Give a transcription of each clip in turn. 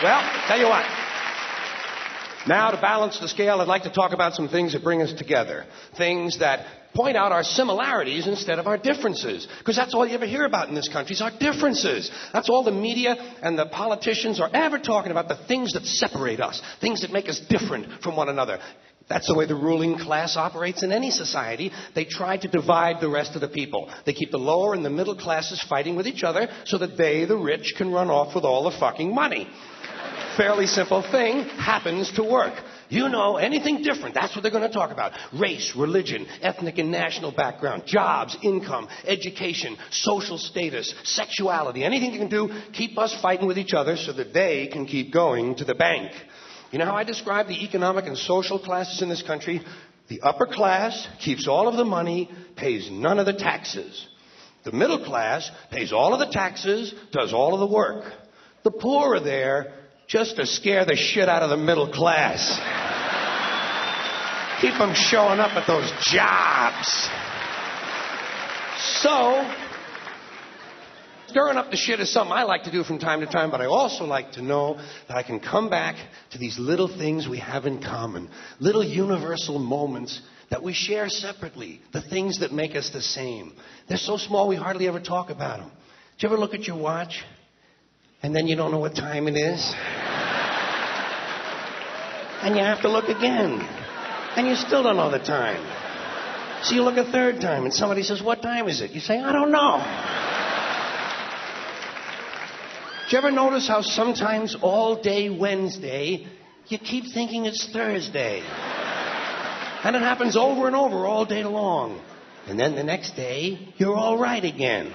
Well, tell you what. Now, to balance the scale, I'd like to talk about some things that bring us together. Things that point out our similarities instead of our differences. Because that's all you ever hear about in this country is our differences. That's all the media and the politicians are ever talking about, the things that separate us, things that make us different from one another. That's the way the ruling class operates in any society. They try to divide the rest of the people. They keep the lower and the middle classes fighting with each other so that they, the rich, can run off with all the fucking money. Fairly simple thing, happens to work. You know, anything different, that's what they're going to talk about. Race, religion, ethnic and national background, jobs, income, education, social status, sexuality. Anything you can do, keep us fighting with each other so that they can keep going to the bank. You know how I describe the economic and social classes in this country? The upper class keeps all of the money, pays none of the taxes. The middle class pays all of the taxes, does all of the work. The poor are there just to scare the shit out of the middle class. Keep them showing up at those jobs. So, stirring up the shit is something I like to do from time to time, but I also like to know that I can come back to these little things we have in common, little universal moments that we share separately, the things that make us the same. They're so small we hardly ever talk about them. Do you ever look at your watch and then you don't know what time it is? And you have to look again. And you still don't know the time. So you look a third time and somebody says, "What time is it?" You say, "I don't know." Do you ever notice how sometimes all day Wednesday, you keep thinking it's Thursday? And it happens over and over all day long. And then the next day, you're all right again.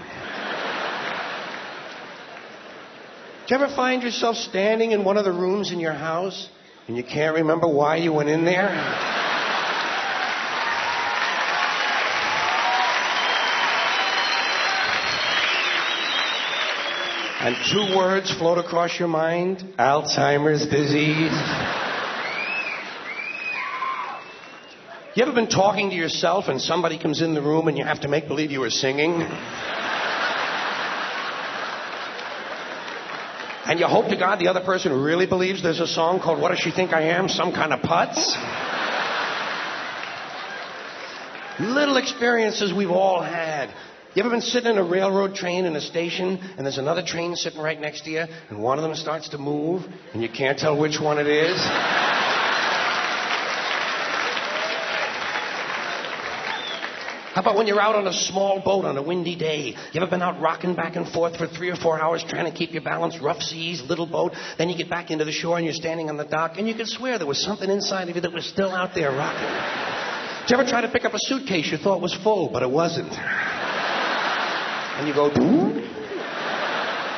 Do you ever find yourself standing in one of the rooms in your house and you can't remember why you went in there? And two words float across your mind: Alzheimer's disease. You ever been talking to yourself and somebody comes in the room and you have to make believe you were singing? And you hope to God the other person really believes there's a song called "What Does She Think I Am?" Some kind of putz? Little experiences we've all had. You ever been sitting in a railroad train in a station and there's another train sitting right next to you and one of them starts to move and you can't tell which one it is? How about when you're out on a small boat on a windy day? You ever been out rocking back and forth for 3 or 4 hours trying to keep your balance? Rough seas, little boat. Then you get back into the shore and you're standing on the dock and you can swear there was something inside of you that was still out there rocking. Did you ever try to pick up a suitcase you thought was full, but it wasn't? And you go, "Doo?"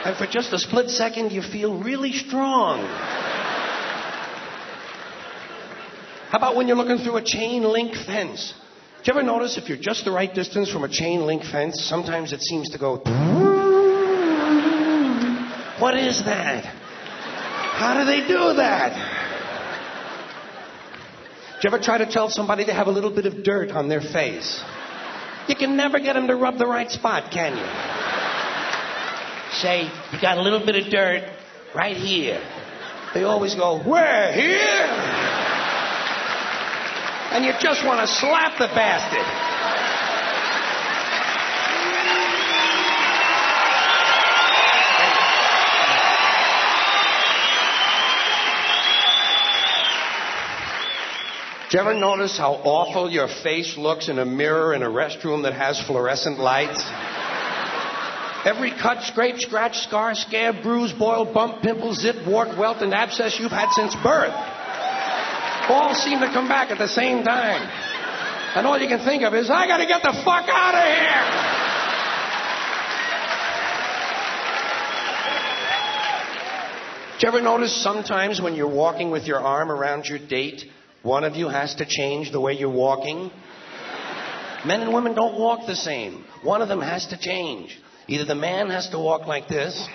And for just a split second, you feel really strong. How about when you're looking through a chain link fence? Do you ever notice if you're just the right distance from a chain link fence, sometimes it seems to go, "What is that? How do they do that?" Do you ever try to tell somebody to have a little bit of dirt on their face? You can never get them to rub the right spot, can you? Say, "You got a little bit of dirt right here." They always go, "Where? Here?" And you just want to slap the bastard. Do you ever notice how awful your face looks in a mirror in a restroom that has fluorescent lights? Every cut, scrape, scratch, scar, scab, bruise, boil, bump, pimple, zip, wart, welt, and abscess you've had since birth all seem to come back at the same time. And all you can think of is, "I gotta get the fuck out of here!" Do you ever notice sometimes when you're walking with your arm around your date, one of you has to change the way you're walking? Men and women don't walk the same. One of them has to change. Either the man has to walk like this,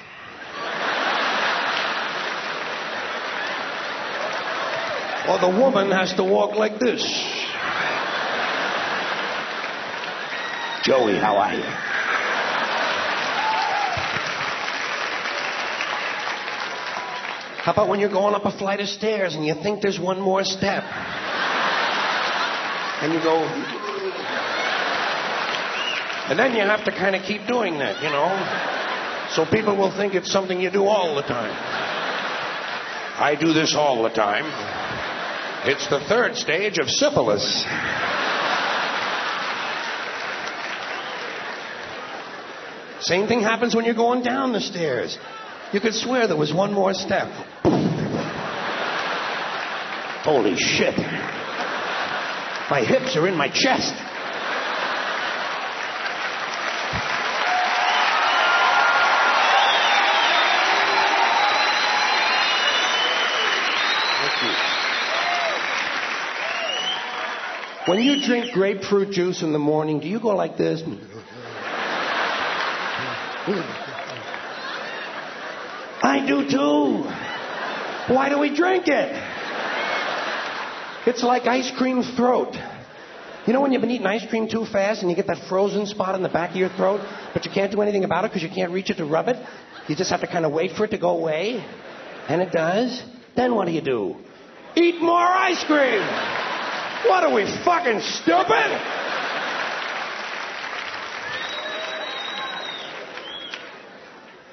or the woman has to walk like this. "Joey, how are you?" How about when you're going up a flight of stairs and you think there's one more step? And you go... And then you have to kind of keep doing that, you know? So people will think it's something you do all the time. I do this all the time. It's the third stage of syphilis. Same thing happens when you're going down the stairs. You could swear there was one more step. Holy shit. My hips are in my chest. When you drink grapefruit juice in the morning, do you go like this? I do too. Why do we drink it? It's like ice cream throat. You know when you've been eating ice cream too fast and you get that frozen spot in the back of your throat, but you can't do anything about it because you can't reach it to rub it? You just have to kind of wait for it to go away. And it does. Then what do? Eat more ice cream. What are we, fucking stupid?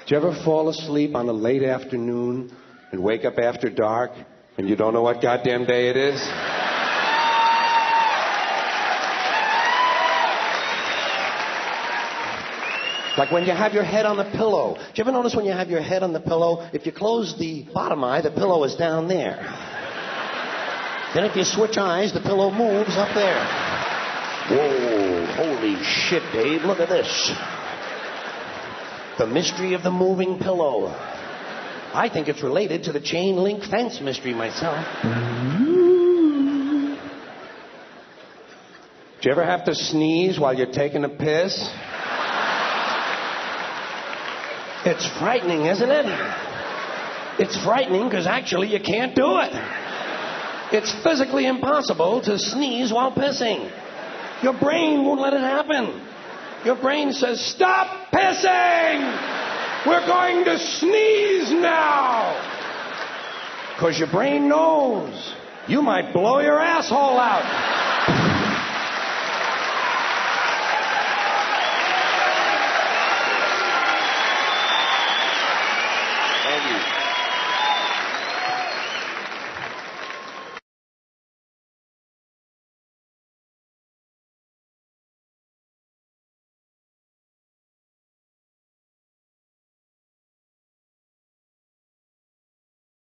Did you ever fall asleep on a late afternoon and wake up after dark and you don't know what goddamn day it is? Like when you have your head on the pillow. Do you ever notice when you have your head on the pillow, if you close the bottom eye, the pillow is down there. Then if you switch eyes, the pillow moves up there. Whoa, holy shit, Dave, look at this. The mystery of the moving pillow. I think it's related to the chain link fence mystery myself. Do you ever have to sneeze while you're taking a piss? It's frightening, isn't it? It's frightening because actually you can't do it. It's physically impossible to sneeze while pissing. Your brain won't let it happen. Your brain says, stop pissing! We're going to sneeze now! Because your brain knows you might blow your asshole out.